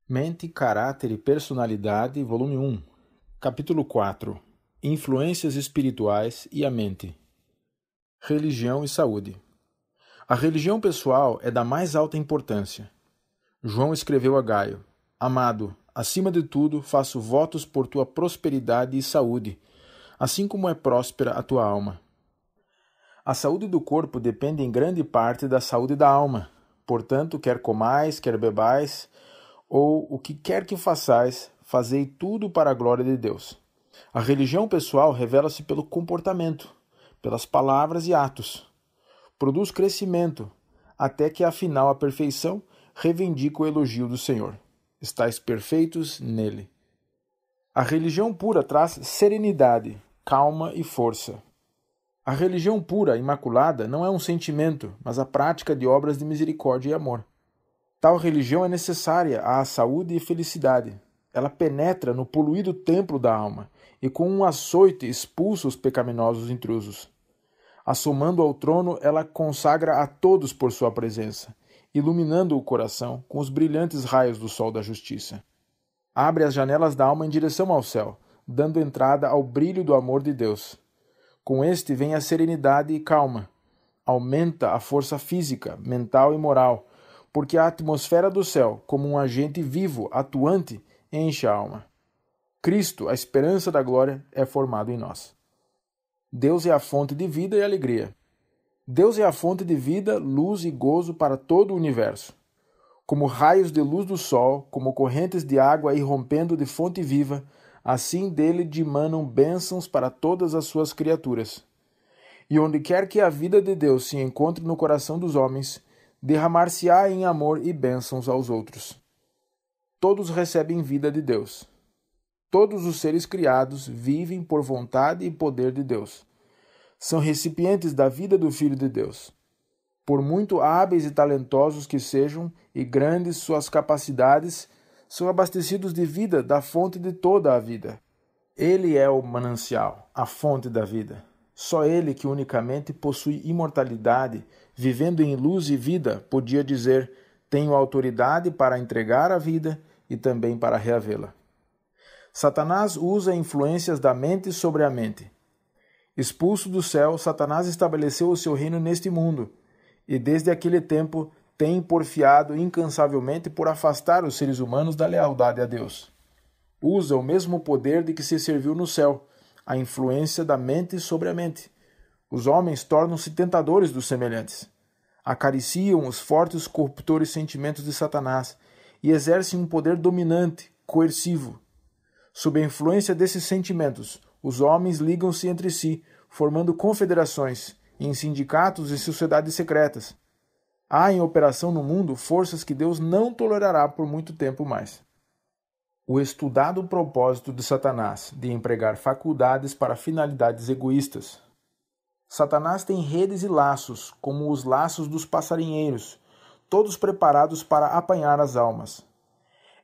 Mente, Caráter e Personalidade, volume 1, capítulo 4. Influências espirituais e a mente. Religião e saúde. A religião pessoal é da mais alta importância. João escreveu a Gaio: Amado, acima de tudo, faço votos por tua prosperidade e saúde, assim como é próspera a tua alma. A saúde do corpo depende em grande parte da saúde da alma. Portanto, quer comais, quer bebais, ou o que quer que façais, fazei tudo para a glória de Deus. A religião pessoal revela-se pelo comportamento, pelas palavras e atos. Produz crescimento, até que afinal a perfeição reivindica o elogio do Senhor. Estais perfeitos nele. A religião pura traz serenidade, calma e força. A religião pura, imaculada, não é um sentimento, mas a prática de obras de misericórdia e amor. Tal religião é necessária à saúde e felicidade. Ela penetra no poluído templo da alma e com um açoite expulsa os pecaminosos intrusos. Assomando ao trono, ela consagra a todos por sua presença, iluminando o coração com os brilhantes raios do sol da justiça. Abre as janelas da alma em direção ao céu, dando entrada ao brilho do amor de Deus. Com este vem a serenidade e calma. Aumenta a força física, mental e moral, porque a atmosfera do céu, como um agente vivo, atuante, enche a alma. Cristo, a esperança da glória, é formado em nós. Deus é a fonte de vida e alegria. Deus é a fonte de vida, luz e gozo para todo o universo. Como raios de luz do sol, como correntes de água irrompendo de fonte viva, assim dele dimanam bênçãos para todas as suas criaturas. E onde quer que a vida de Deus se encontre no coração dos homens, derramar-se-á em amor e bênçãos aos outros. Todos recebem vida de Deus. Todos os seres criados vivem por vontade e poder de Deus. São recipientes da vida do Filho de Deus. Por muito hábeis e talentosos que sejam, e grandes suas capacidades, são abastecidos de vida da fonte de toda a vida. Ele é o manancial, a fonte da vida. Só ele que unicamente possui imortalidade, vivendo em luz e vida, podia dizer: tenho autoridade para entregar a vida e também para reavê-la. Satanás usa influências da mente sobre a mente. Expulso do céu, Satanás estabeleceu o seu reino neste mundo, e desde aquele tempo tem porfiado incansavelmente por afastar os seres humanos da lealdade a Deus. Usa o mesmo poder de que se serviu no céu, a influência da mente sobre a mente. Os homens tornam-se tentadores dos semelhantes. Acariciam os fortes corruptores sentimentos de Satanás e exercem um poder dominante, coercivo. Sob a influência desses sentimentos, os homens ligam-se entre si, formando confederações, em sindicatos e sociedades secretas. Há em operação no mundo forças que Deus não tolerará por muito tempo mais. O estudado propósito de Satanás de empregar faculdades para finalidades egoístas. Satanás tem redes e laços, como os laços dos passarinheiros, todos preparados para apanhar as almas.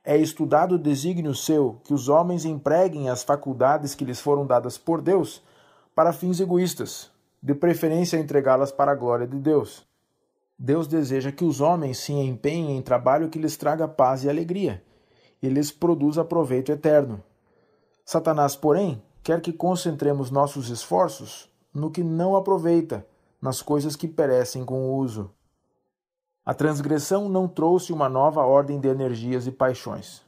É estudado o desígnio seu que os homens empreguem as faculdades que lhes foram dadas por Deus para fins egoístas, de preferência entregá-las para a glória de Deus. Deus deseja que os homens se empenhem em trabalho que lhes traga paz e alegria, e lhes produza proveito eterno. Satanás, porém, quer que concentremos nossos esforços no que não aproveita, nas coisas que perecem com o uso. A transgressão não trouxe uma nova ordem de energias e paixões.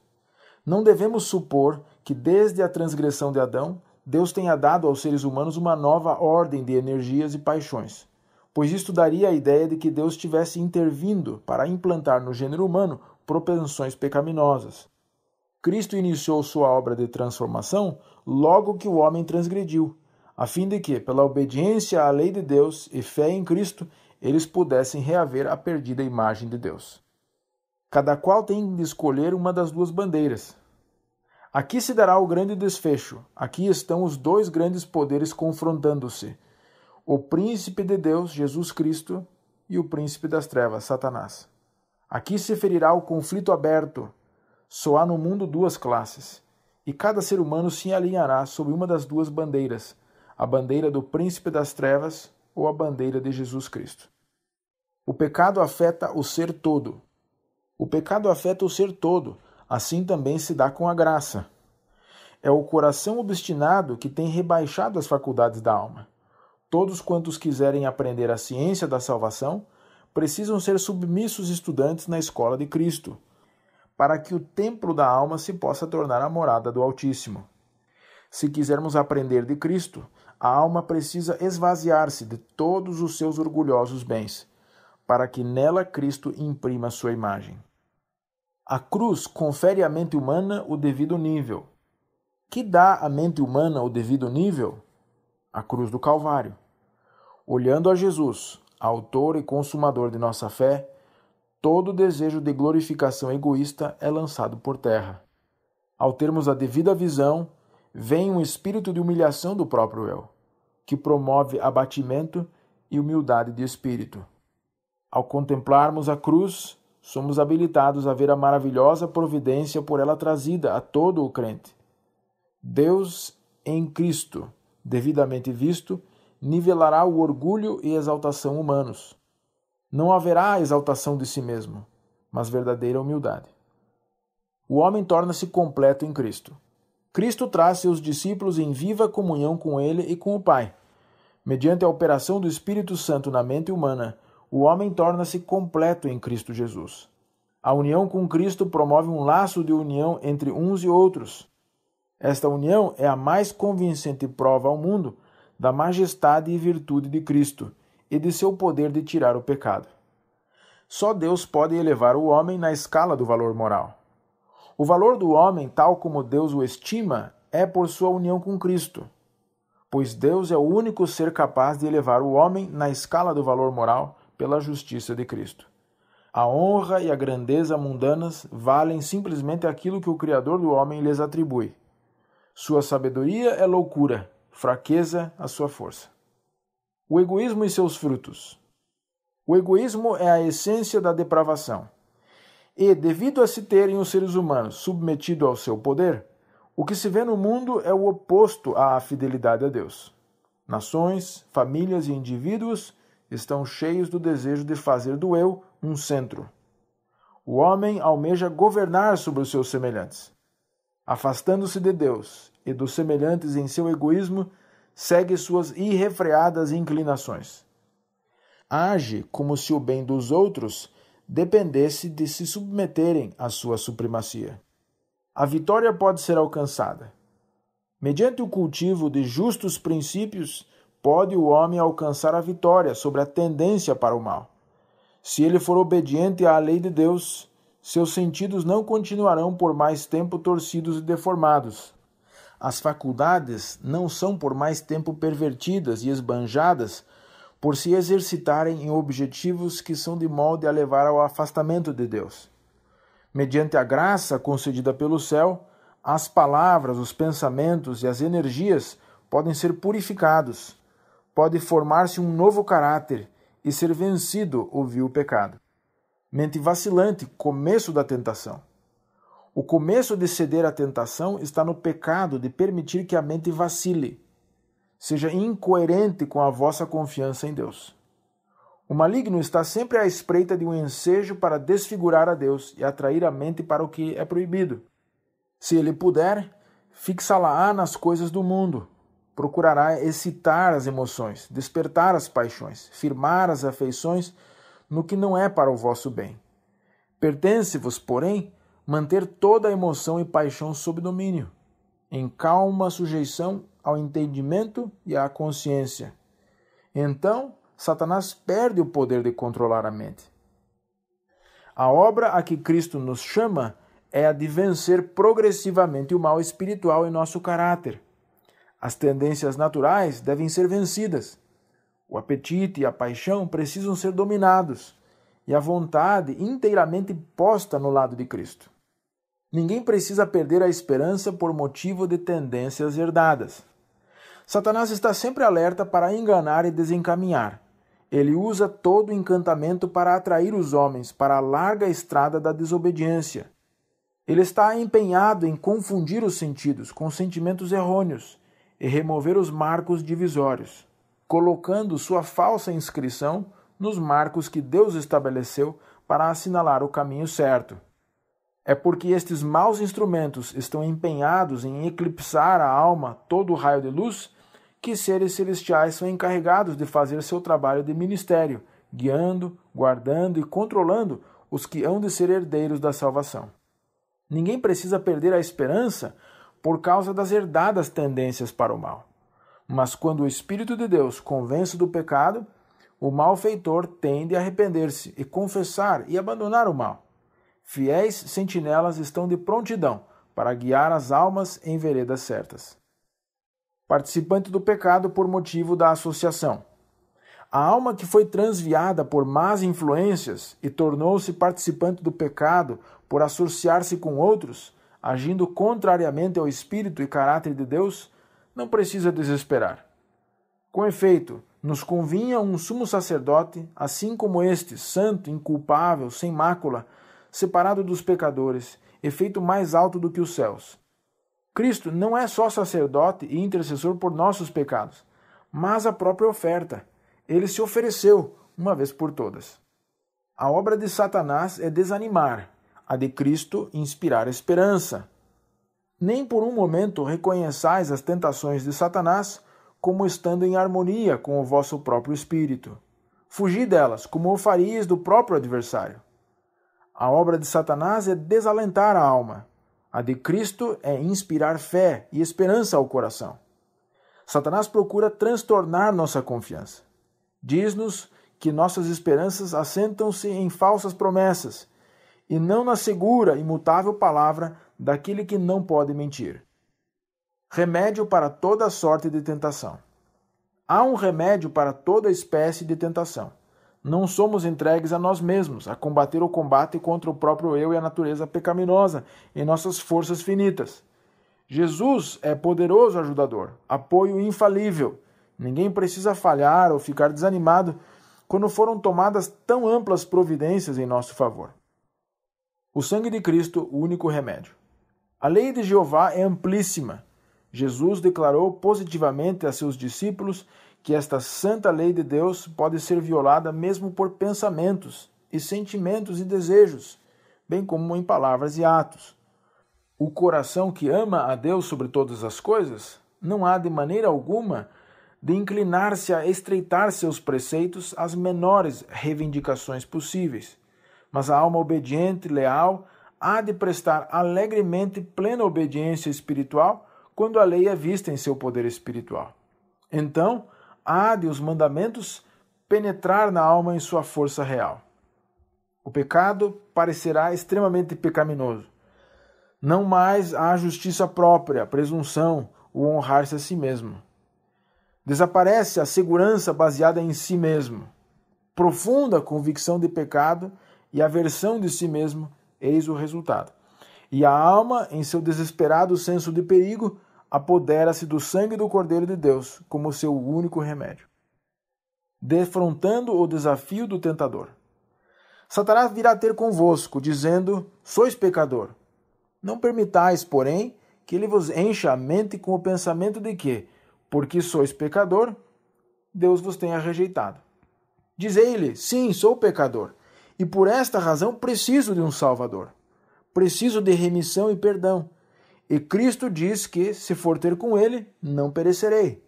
Não devemos supor que desde a transgressão de Adão, Deus tenha dado aos seres humanos uma nova ordem de energias e paixões, pois isto daria a ideia de que Deus tivesse intervindo para implantar no gênero humano propensões pecaminosas. Cristo iniciou sua obra de transformação logo que o homem transgrediu, a fim de que, pela obediência à lei de Deus e fé em Cristo, eles pudessem reaver a perdida imagem de Deus. Cada qual tem de escolher uma das duas bandeiras. Aqui se dará o grande desfecho, aqui estão os dois grandes poderes confrontando-se, o príncipe de Deus, Jesus Cristo, e o príncipe das trevas, Satanás. Aqui se ferirá o conflito aberto. Só há no mundo duas classes, e cada ser humano se alinhará sob uma das duas bandeiras, a bandeira do príncipe das trevas ou a bandeira de Jesus Cristo. O pecado afeta o ser todo. O pecado afeta o ser todo, Assim também se dá com a graça. É o coração obstinado que tem rebaixado as faculdades da alma. Todos quantos quiserem aprender a ciência da salvação precisam ser submissos estudantes na escola de Cristo, para que o templo da alma se possa tornar a morada do Altíssimo. Se quisermos aprender de Cristo, a alma precisa esvaziar-se de todos os seus orgulhosos bens, para que nela Cristo imprima sua imagem. A cruz confere à mente humana o devido nível. Que dá à mente humana o devido nível? A cruz do Calvário. Olhando a Jesus, autor e consumador de nossa fé, todo desejo de glorificação egoísta é lançado por terra. Ao termos a devida visão, vem um espírito de humilhação do próprio eu, que promove abatimento e humildade de espírito. Ao contemplarmos a cruz, somos habilitados a ver a maravilhosa providência por ela trazida a todo o crente. Deus em Cristo, devidamente visto, nivelará o orgulho e exaltação humanos. Não haverá exaltação de si mesmo, mas verdadeira humildade. O homem torna-se completo em Cristo. Cristo traz seus discípulos em viva comunhão com ele e com o Pai. Mediante a operação do Espírito Santo na mente humana, o homem torna-se completo em Cristo Jesus. A união com Cristo promove um laço de união entre uns e outros. Esta união é a mais convincente prova ao mundo da majestade e virtude de Cristo e de seu poder de tirar o pecado. Só Deus pode elevar o homem na escala do valor moral. O valor do homem, tal como Deus o estima, é por sua união com Cristo, pois Deus é o único ser capaz de elevar o homem na escala do valor moral pela justiça de Cristo. A honra e a grandeza mundanas valem simplesmente aquilo que o Criador do homem lhes atribui. Sua sabedoria é loucura, fraqueza a sua força. O egoísmo e seus frutos. O egoísmo é a essência da depravação. E, devido a se terem os seres humanos submetido ao seu poder, o que se vê no mundo é o oposto à fidelidade a Deus. Nações, famílias e indivíduos estão cheios do desejo de fazer do eu um centro. O homem almeja governar sobre os seus semelhantes. Afastando-se de Deus e dos semelhantes em seu egoísmo, segue suas irrefreadas inclinações. Age como se o bem dos outros dependesse de se submeterem à sua supremacia. A vitória pode ser alcançada. Mediante o cultivo de justos princípios, pode o homem alcançar a vitória sobre a tendência para o mal. Se ele for obediente à lei de Deus, seus sentidos não continuarão por mais tempo torcidos e deformados. As faculdades não são por mais tempo pervertidas e esbanjadas por se exercitarem em objetivos que são de molde a levar ao afastamento de Deus. Mediante a graça concedida pelo céu, as palavras, os pensamentos e as energias podem ser purificados. Pode formar-se um novo caráter e ser vencido o vil pecado. Mente vacilante, começo da tentação. O começo de ceder à tentação está no pecado de permitir que a mente vacile. Seja incoerente com a vossa confiança em Deus. O maligno está sempre à espreita de um ensejo para desfigurar a Deus e atrair a mente para o que é proibido. Se ele puder, fixa-la-á nas coisas do mundo. Procurará excitar as emoções, despertar as paixões, firmar as afeições no que não é para o vosso bem. Pertence-vos, porém, manter toda a emoção e paixão sob domínio, em calma sujeição ao entendimento e à consciência. Então, Satanás perde o poder de controlar a mente. A obra a que Cristo nos chama é a de vencer progressivamente o mal espiritual em nosso caráter. As tendências naturais devem ser vencidas. O apetite e a paixão precisam ser dominados e a vontade inteiramente posta no lado de Cristo. Ninguém precisa perder a esperança por motivo de tendências herdadas. Satanás está sempre alerta para enganar e desencaminhar. Ele usa todo o encantamento para atrair os homens para a larga estrada da desobediência. Ele está empenhado em confundir os sentidos com sentimentos errôneos e remover os marcos divisórios, colocando sua falsa inscrição nos marcos que Deus estabeleceu para assinalar o caminho certo. É porque estes maus instrumentos estão empenhados em eclipsar a alma todo o raio de luz que seres celestiais são encarregados de fazer seu trabalho de ministério, guiando, guardando e controlando os que hão de ser herdeiros da salvação. Ninguém precisa perder a esperança por causa das herdadas tendências para o mal. Mas quando o Espírito de Deus convence do pecado, o malfeitor tende a arrepender-se e confessar e abandonar o mal. Fiéis sentinelas estão de prontidão para guiar as almas em veredas certas. Participante do pecado por motivo da associação. A alma que foi transviada por más influências e tornou-se participante do pecado por associar-se com outros, agindo contrariamente ao Espírito e caráter de Deus, não precisa desesperar. Com efeito, nos convinha um sumo sacerdote, assim como este, santo, inculpável, sem mácula, separado dos pecadores, e feito mais alto do que os céus. Cristo não é só sacerdote e intercessor por nossos pecados, mas a própria oferta. Ele se ofereceu, uma vez por todas. A obra de Satanás é desanimar, a de Cristo inspirar esperança. Nem por um momento reconheçais as tentações de Satanás como estando em harmonia com o vosso próprio espírito. Fugi delas, como o faríeis do próprio adversário. A obra de Satanás é desalentar a alma. A de Cristo é inspirar fé e esperança ao coração. Satanás procura transtornar nossa confiança. Diz-nos que nossas esperanças assentam-se em falsas promessas e não na segura e imutável palavra daquele que não pode mentir. Remédio para toda sorte de tentação. Há um remédio para toda espécie de tentação. Não somos entregues a nós mesmos, a combater o combate contra o próprio eu e a natureza pecaminosa em nossas forças finitas. Jesus é poderoso ajudador, apoio infalível. Ninguém precisa falhar ou ficar desanimado quando foram tomadas tão amplas providências em nosso favor. O sangue de Cristo, o único remédio. A lei de Jeová é amplíssima. Jesus declarou positivamente a seus discípulos que esta santa lei de Deus pode ser violada mesmo por pensamentos e sentimentos e desejos, bem como em palavras e atos. O coração que ama a Deus sobre todas as coisas não há de maneira alguma de inclinar-se a estreitar seus preceitos às menores reivindicações possíveis, mas a alma obediente e leal há de prestar alegremente plena obediência espiritual quando a lei é vista em seu poder espiritual. Então, há de os mandamentos penetrar na alma em sua força real. O pecado parecerá extremamente pecaminoso. Não mais há justiça própria, a presunção, o honrar-se a si mesmo. Desaparece a segurança baseada em si mesmo. Profunda convicção de pecado e aversão de si mesmo, eis o resultado. E a alma, em seu desesperado senso de perigo, apodera-se do sangue do Cordeiro de Deus como seu único remédio. Defrontando o desafio do tentador. Satanás virá ter convosco, dizendo, sois pecador. Não permitais, porém, que ele vos encha a mente com o pensamento de que, porque sois pecador, Deus vos tenha rejeitado. Dizei-lhe, sim, sou pecador, e por esta razão preciso de um Salvador. Preciso de remissão e perdão. E Cristo diz que, se for ter com ele, não perecerei.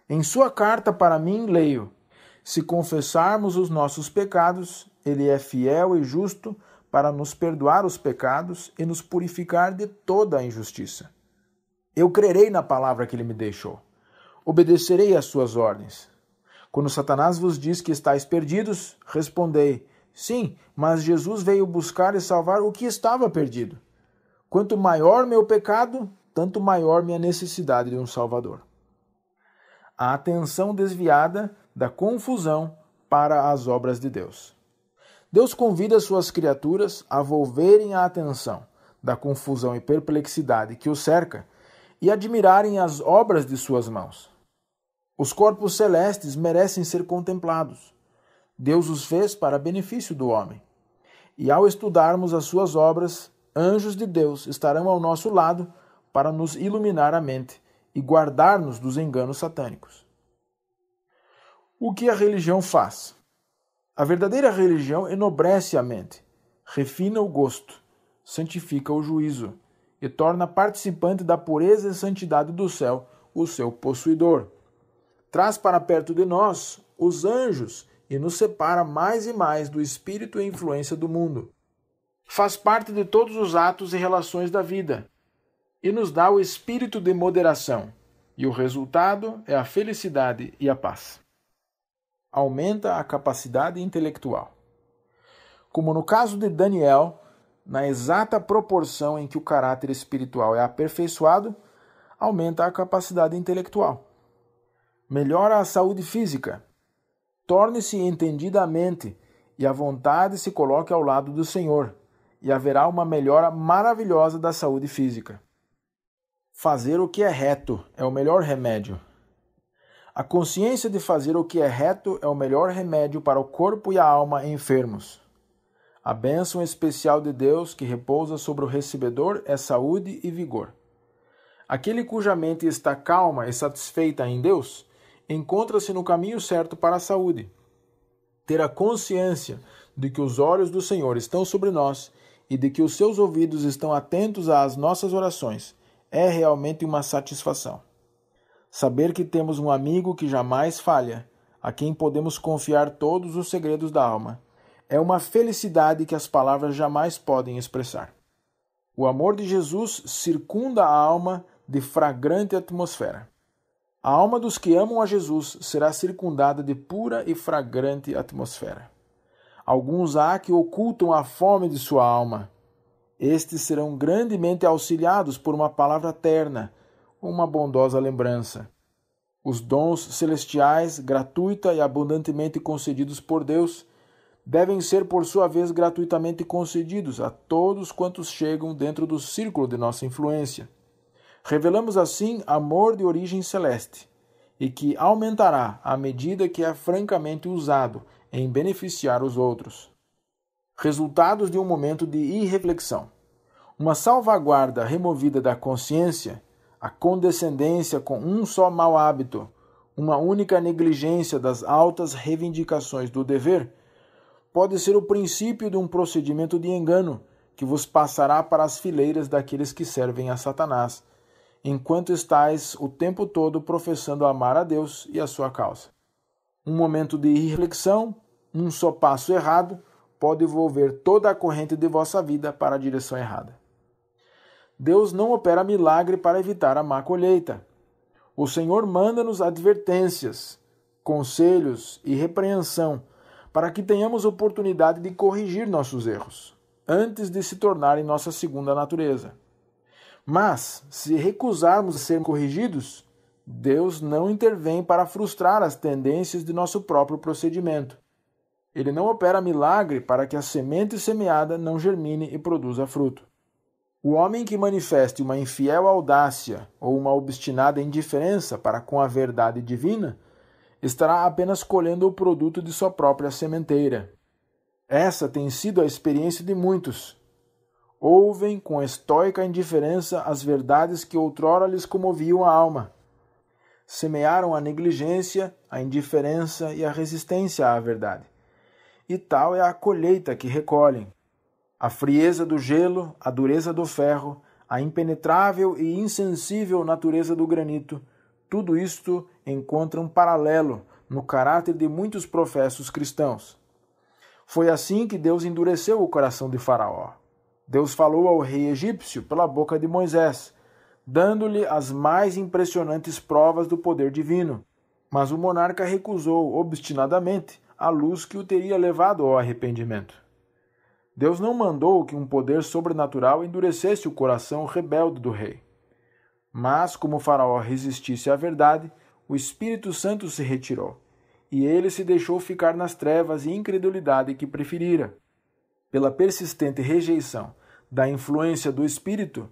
Em sua carta para mim, leio, se confessarmos os nossos pecados, ele é fiel e justo para nos perdoar os pecados e nos purificar de toda a injustiça. Eu crerei na palavra que ele me deixou. Obedecerei às suas ordens. Quando Satanás vos diz que estáis perdidos, respondei, sim, mas Jesus veio buscar e salvar o que estava perdido. Quanto maior meu pecado, tanto maior minha necessidade de um Salvador. A atenção desviada da confusão para as obras de Deus. Deus convida suas criaturas a volverem a atenção da confusão e perplexidade que os cerca e admirarem as obras de suas mãos. Os corpos celestes merecem ser contemplados. Deus os fez para benefício do homem. E ao estudarmos as suas obras, anjos de Deus estarão ao nosso lado para nos iluminar a mente e guardar-nos dos enganos satânicos. O que a religião faz? A verdadeira religião enobrece a mente, refina o gosto, santifica o juízo e torna participante da pureza e santidade do céu o seu possuidor. Traz para perto de nós os anjos e nos separa mais e mais do espírito e influência do mundo. Faz parte de todos os atos e relações da vida e nos dá o espírito de moderação, e o resultado é a felicidade e a paz. Aumenta a capacidade intelectual. Como no caso de Daniel, na exata proporção em que o caráter espiritual é aperfeiçoado, aumenta a capacidade intelectual. Melhora a saúde física. Torne-se entendida a mente e a vontade se coloque ao lado do Senhor, e haverá uma melhora maravilhosa da saúde física. Fazer o que é reto é o melhor remédio. A consciência de fazer o que é reto é o melhor remédio para o corpo e a alma enfermos. A bênção especial de Deus que repousa sobre o recebedor é saúde e vigor. Aquele cuja mente está calma e satisfeita em Deus, encontra-se no caminho certo para a saúde. Ter a consciência de que os olhos do Senhor estão sobre nós e de que os seus ouvidos estão atentos às nossas orações é realmente uma satisfação. Saber que temos um amigo que jamais falha, a quem podemos confiar todos os segredos da alma, é uma felicidade que as palavras jamais podem expressar. O amor de Jesus circunda a alma de fragrante atmosfera. A alma dos que amam a Jesus será circundada de pura e fragrante atmosfera. Alguns há que ocultam a fome de sua alma. Estes serão grandemente auxiliados por uma palavra terna, uma bondosa lembrança. Os dons celestiais, gratuita e abundantemente concedidos por Deus, devem ser, por sua vez, gratuitamente concedidos a todos quantos chegam dentro do círculo de nossa influência. Revelamos assim amor de origem celeste, e que aumentará à medida que é francamente usado em beneficiar os outros. Resultados de um momento de irreflexão. Uma salvaguarda removida da consciência, a condescendência com um só mau hábito, uma única negligência das altas reivindicações do dever, pode ser o princípio de um procedimento de engano que vos passará para as fileiras daqueles que servem a Satanás, enquanto estais o tempo todo professando amar a Deus e a sua causa. Um momento de irreflexão, um só passo errado, pode volver toda a corrente de vossa vida para a direção errada. Deus não opera milagre para evitar a má colheita. O Senhor manda-nos advertências, conselhos e repreensão para que tenhamos oportunidade de corrigir nossos erros, antes de se tornarem nossa segunda natureza. Mas, se recusarmos a ser corrigidos, Deus não intervém para frustrar as tendências de nosso próprio procedimento. Ele não opera milagre para que a semente semeada não germine e produza fruto. O homem que manifeste uma infiel audácia ou uma obstinada indiferença para com a verdade divina estará apenas colhendo o produto de sua própria sementeira. Essa tem sido a experiência de muitos. Ouvem com estoica indiferença as verdades que outrora lhes comoviam a alma. Semearam a negligência, a indiferença e a resistência à verdade. E tal é a colheita que recolhem. A frieza do gelo, a dureza do ferro, a impenetrável e insensível natureza do granito, tudo isto encontra um paralelo no caráter de muitos professos cristãos. Foi assim que Deus endureceu o coração de Faraó. Deus falou ao rei egípcio pela boca de Moisés, dando-lhe as mais impressionantes provas do poder divino. Mas o monarca recusou obstinadamente a luz que o teria levado ao arrependimento. Deus não mandou que um poder sobrenatural endurecesse o coração rebelde do rei. Mas, como Faraó resistisse à verdade, o Espírito Santo se retirou, e ele se deixou ficar nas trevas e incredulidade que preferira. Pela persistente rejeição da influência do Espírito,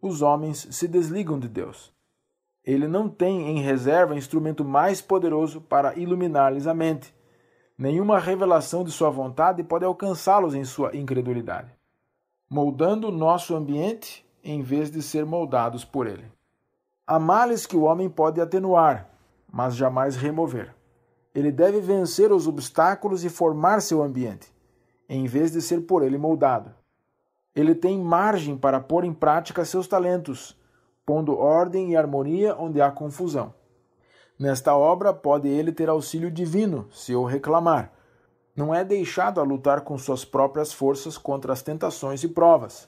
os homens se desligam de Deus. Ele não tem em reserva instrumento mais poderoso para iluminar-lhes a mente. Nenhuma revelação de sua vontade pode alcançá-los em sua incredulidade, moldando nosso ambiente em vez de ser moldados por ele. Há males que o homem pode atenuar, mas jamais remover. Ele deve vencer os obstáculos e formar seu ambiente, em vez de ser por ele moldado. Ele tem margem para pôr em prática seus talentos, pondo ordem e harmonia onde há confusão. Nesta obra pode ele ter auxílio divino, se o reclamar. Não é deixado a lutar com suas próprias forças contra as tentações e provas.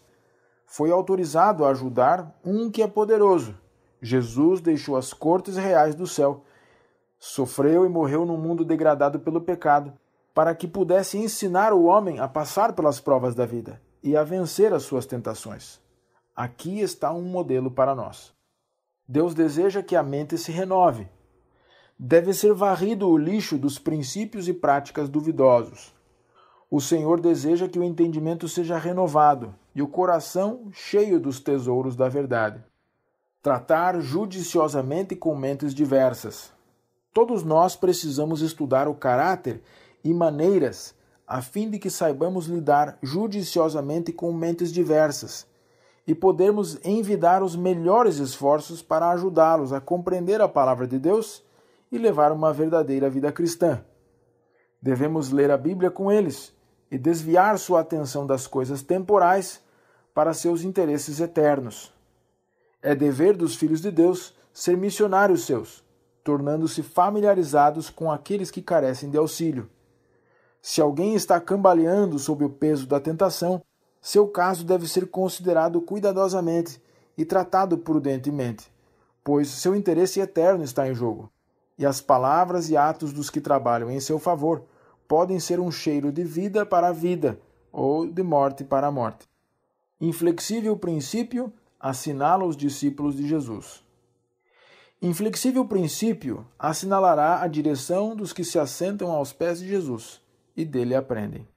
Foi autorizado a ajudar um que é poderoso. Jesus deixou as cortes reais do céu, sofreu e morreu num mundo degradado pelo pecado, para que pudesse ensinar o homem a passar pelas provas da vida e a vencer as suas tentações. Aqui está um modelo para nós. Deus deseja que a mente se renove. Deve ser varrido o lixo dos princípios e práticas duvidosos. O Senhor deseja que o entendimento seja renovado e o coração cheio dos tesouros da verdade. Tratar judiciosamente com mentes diversas. Todos nós precisamos estudar o caráter e maneiras a fim de que saibamos lidar judiciosamente com mentes diversas e podermos envidar os melhores esforços para ajudá-los a compreender a palavra de Deus e levar uma verdadeira vida cristã. Devemos ler a Bíblia com eles e desviar sua atenção das coisas temporais para seus interesses eternos. É dever dos filhos de Deus ser missionários seus, tornando-se familiarizados com aqueles que carecem de auxílio. Se alguém está cambaleando sob o peso da tentação, seu caso deve ser considerado cuidadosamente e tratado prudentemente, pois seu interesse eterno está em jogo, e as palavras e atos dos que trabalham em seu favor podem ser um cheiro de vida para a vida ou de morte para a morte. Inflexível princípio assinala os discípulos de Jesus. Inflexível princípio assinalará a direção dos que se assentam aos pés de Jesus e dele aprendem.